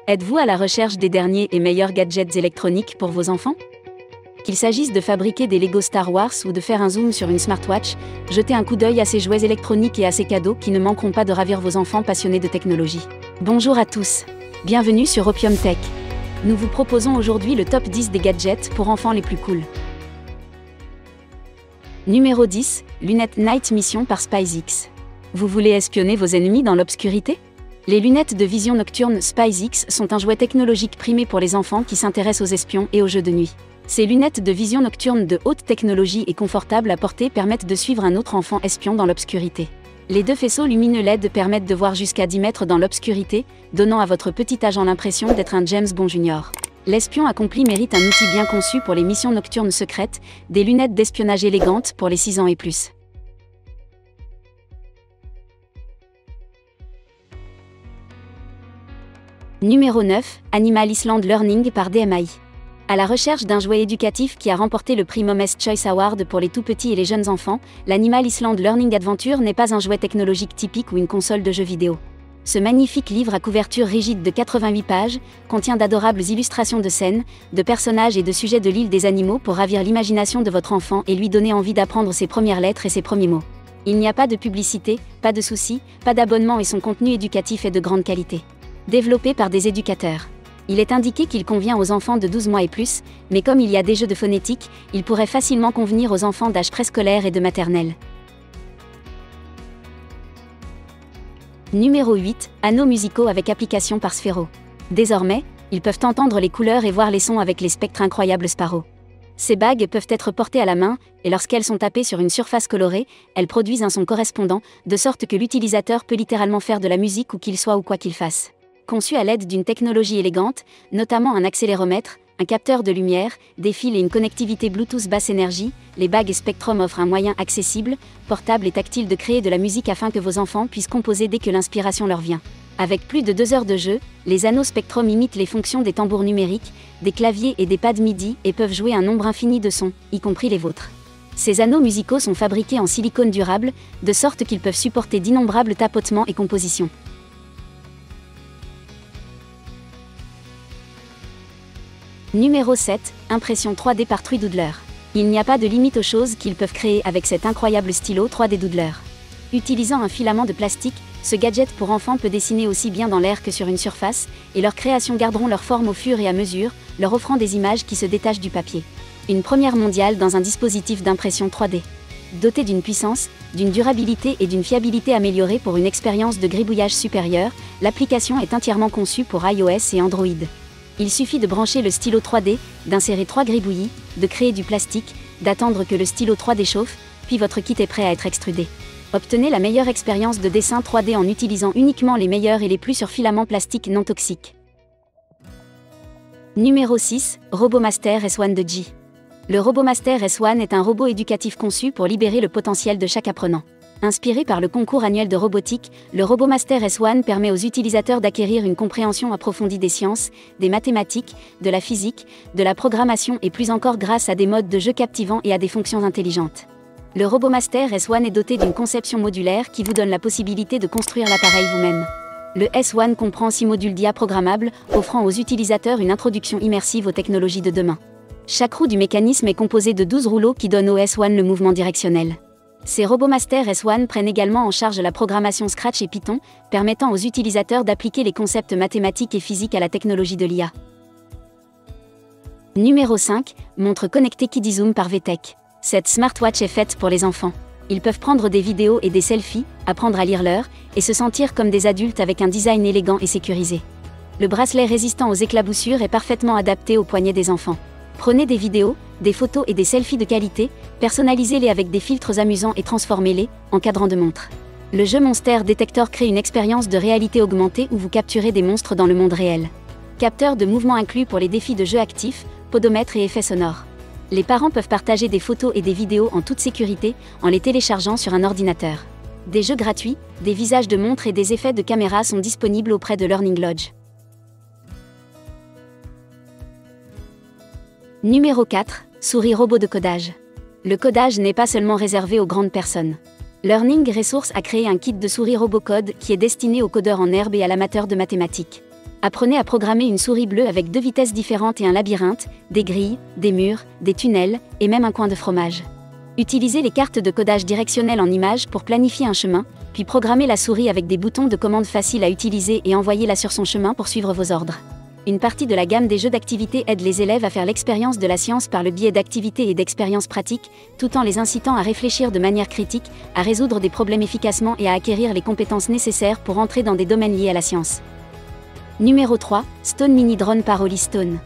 Êtes-vous à la recherche des derniers et meilleurs gadgets électroniques pour vos enfants? Qu'il s'agisse de fabriquer des Lego Star Wars ou de faire un zoom sur une smartwatch, jetez un coup d'œil à ces jouets électroniques et à ces cadeaux qui ne manqueront pas de ravir vos enfants passionnés de technologie. Bonjour à tous. Bienvenue sur Opium Tech. Nous vous proposons aujourd'hui le top 10 des gadgets pour enfants les plus cool. Numéro 10, lunettes Night Mission par SpaceX. Vous voulez espionner vos ennemis dans l'obscurité? Les lunettes de vision nocturne SpaceX sont un jouet technologique primé pour les enfants qui s'intéressent aux espions et aux jeux de nuit. Ces lunettes de vision nocturne de haute technologie et confortables à porter permettent de suivre un autre enfant espion dans l'obscurité. Les deux faisceaux lumineux LED permettent de voir jusqu'à 10 mètres dans l'obscurité, donnant à votre petit agent l'impression d'être un James Bond Junior. L'espion accompli mérite un outil bien conçu pour les missions nocturnes secrètes, des lunettes d'espionnage élégantes pour les 6 ans et plus. Numéro 9, Animal Island Learning par DMI. À la recherche d'un jouet éducatif qui a remporté le prix Mom's Choice Award pour les tout-petits et les jeunes enfants, l'Animal Island Learning Adventure n'est pas un jouet technologique typique ou une console de jeux vidéo. Ce magnifique livre à couverture rigide de 88 pages contient d'adorables illustrations de scènes, de personnages et de sujets de l'île des animaux pour ravir l'imagination de votre enfant et lui donner envie d'apprendre ses premières lettres et ses premiers mots. Il n'y a pas de publicité, pas de soucis, pas d'abonnement et son contenu éducatif est de grande qualité. Développé par des éducateurs. Il est indiqué qu'il convient aux enfants de 12 mois et plus, mais comme il y a des jeux de phonétique, il pourrait facilement convenir aux enfants d'âge préscolaire et de maternelle. Numéro 8, anneaux musicaux avec application par Sphero. Désormais, ils peuvent entendre les couleurs et voir les sons avec les spectres incroyables Sparrow. Ces bagues peuvent être portées à la main, et lorsqu'elles sont tapées sur une surface colorée, elles produisent un son correspondant, de sorte que l'utilisateur peut littéralement faire de la musique où qu'il soit ou quoi qu'il fasse. Conçu à l'aide d'une technologie élégante, notamment un accéléromètre, un capteur de lumière, des fils et une connectivité Bluetooth basse énergie, les bagues Spectrum offrent un moyen accessible, portable et tactile de créer de la musique afin que vos enfants puissent composer dès que l'inspiration leur vient. Avec plus de 2 heures de jeu, les anneaux Spectrum imitent les fonctions des tambours numériques, des claviers et des pads MIDI et peuvent jouer un nombre infini de sons, y compris les vôtres. Ces anneaux musicaux sont fabriqués en silicone durable, de sorte qu'ils peuvent supporter d'innombrables tapotements et compositions. Numéro 7, impression 3D par Doodler. Il n'y a pas de limite aux choses qu'ils peuvent créer avec cet incroyable stylo 3D Doodler. Utilisant un filament de plastique, ce gadget pour enfants peut dessiner aussi bien dans l'air que sur une surface, et leurs créations garderont leur forme au fur et à mesure, leur offrant des images qui se détachent du papier. Une première mondiale dans un dispositif d'impression 3D. Doté d'une puissance, d'une durabilité et d'une fiabilité améliorée pour une expérience de gribouillage supérieure, l'application est entièrement conçue pour iOS et Android. Il suffit de brancher le stylo 3D, d'insérer 3 gribouillis, de créer du plastique, d'attendre que le stylo 3D chauffe, puis votre kit est prêt à être extrudé. Obtenez la meilleure expérience de dessin 3D en utilisant uniquement les meilleurs et les plus sur filament plastique non toxique. Numéro 6, RoboMaster S1 de G. Le RoboMaster S1 est un robot éducatif conçu pour libérer le potentiel de chaque apprenant. Inspiré par le concours annuel de robotique, le RoboMaster S1 permet aux utilisateurs d'acquérir une compréhension approfondie des sciences, des mathématiques, de la physique, de la programmation et plus encore grâce à des modes de jeu captivants et à des fonctions intelligentes. Le RoboMaster S1 est doté d'une conception modulaire qui vous donne la possibilité de construire l'appareil vous-même. Le S1 comprend 6 modules d'IA programmables, offrant aux utilisateurs une introduction immersive aux technologies de demain. Chaque roue du mécanisme est composée de 12 rouleaux qui donnent au S1 le mouvement directionnel. Ces RoboMaster S1 prennent également en charge la programmation Scratch et Python, permettant aux utilisateurs d'appliquer les concepts mathématiques et physiques à la technologie de l'IA. Numéro 5, montre connectée KidiZoom par VTech. Cette smartwatch est faite pour les enfants. Ils peuvent prendre des vidéos et des selfies, apprendre à lire l'heure, et se sentir comme des adultes avec un design élégant et sécurisé. Le bracelet résistant aux éclaboussures est parfaitement adapté aux poignets des enfants. Prenez des vidéos, des photos et des selfies de qualité, personnalisez-les avec des filtres amusants et transformez-les en cadran de montre. Le jeu Monster Detector crée une expérience de réalité augmentée où vous capturez des monstres dans le monde réel. Capteur de mouvement inclus pour les défis de jeu actifs, podomètre et effets sonores. Les parents peuvent partager des photos et des vidéos en toute sécurité en les téléchargeant sur un ordinateur. Des jeux gratuits, des visages de montres et des effets de caméra sont disponibles auprès de Learning Lodge. Numéro 4, souris robot de codage. Le codage n'est pas seulement réservé aux grandes personnes. Learning Resource a créé un kit de souris RoboCode qui est destiné aux codeurs en herbe et à l'amateur de mathématiques. Apprenez à programmer une souris bleue avec 2 vitesses différentes et un labyrinthe, des grilles, des murs, des tunnels, et même un coin de fromage. Utilisez les cartes de codage directionnelles en images pour planifier un chemin, puis programmez la souris avec des boutons de commande faciles à utiliser et envoyez-la sur son chemin pour suivre vos ordres. Une partie de la gamme des jeux d'activité aide les élèves à faire l'expérience de la science par le biais d'activités et d'expériences pratiques, tout en les incitant à réfléchir de manière critique, à résoudre des problèmes efficacement et à acquérir les compétences nécessaires pour entrer dans des domaines liés à la science. Numéro 3, Stone Mini Drone par Holly Stone.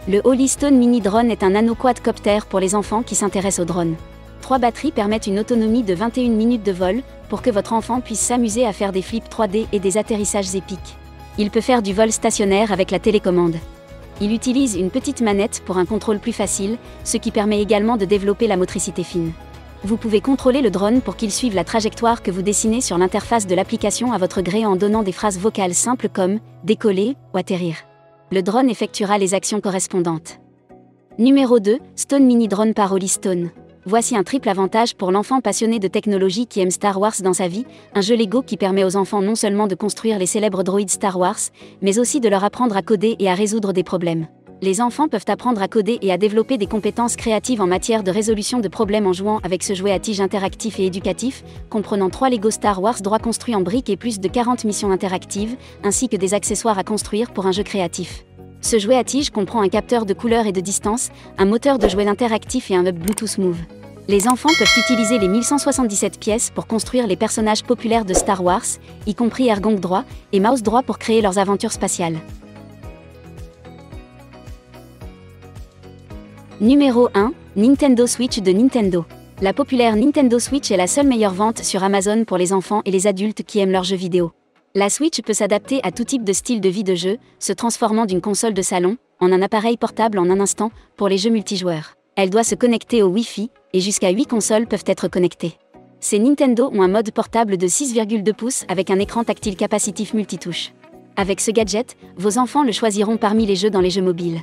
Le Holly Stone Mini Drone est un nano-quadcopter pour les enfants qui s'intéressent aux drones. 3 batteries permettent une autonomie de 21 minutes de vol, pour que votre enfant puisse s'amuser à faire des flips 3D et des atterrissages épiques. Il peut faire du vol stationnaire avec la télécommande. Il utilise une petite manette pour un contrôle plus facile, ce qui permet également de développer la motricité fine. Vous pouvez contrôler le drone pour qu'il suive la trajectoire que vous dessinez sur l'interface de l'application à votre gré en donnant des phrases vocales simples comme « décoller » ou « atterrir ». Le drone effectuera les actions correspondantes. Numéro 2, Stone Mini Drone par Holly Stone. Voici un triple avantage pour l'enfant passionné de technologie qui aime Star Wars dans sa vie, un jeu Lego qui permet aux enfants non seulement de construire les célèbres droïdes Star Wars, mais aussi de leur apprendre à coder et à résoudre des problèmes. Les enfants peuvent apprendre à coder et à développer des compétences créatives en matière de résolution de problèmes en jouant avec ce jouet à tige interactif et éducatif, comprenant 3 Lego Star Wars droits construits en briques et plus de 40 missions interactives, ainsi que des accessoires à construire pour un jeu créatif. Ce jouet à tige comprend un capteur de couleur et de distance, un moteur de jouet interactif et un hub Bluetooth Move. Les enfants peuvent utiliser les 1177 pièces pour construire les personnages populaires de Star Wars, y compris Ergonk droit et Mouse droit pour créer leurs aventures spatiales. Numéro 1, Nintendo Switch de Nintendo. La populaire Nintendo Switch est la seule meilleure vente sur Amazon pour les enfants et les adultes qui aiment leurs jeux vidéo. La Switch peut s'adapter à tout type de style de vie de jeu, se transformant d'une console de salon en un appareil portable en un instant pour les jeux multijoueurs. Elle doit se connecter au Wi-Fi, et jusqu'à 8 consoles peuvent être connectées. Ces Nintendo ont un mode portable de 6,2 pouces avec un écran tactile capacitif multitouche. Avec ce gadget, vos enfants le choisiront parmi les jeux dans les jeux mobiles.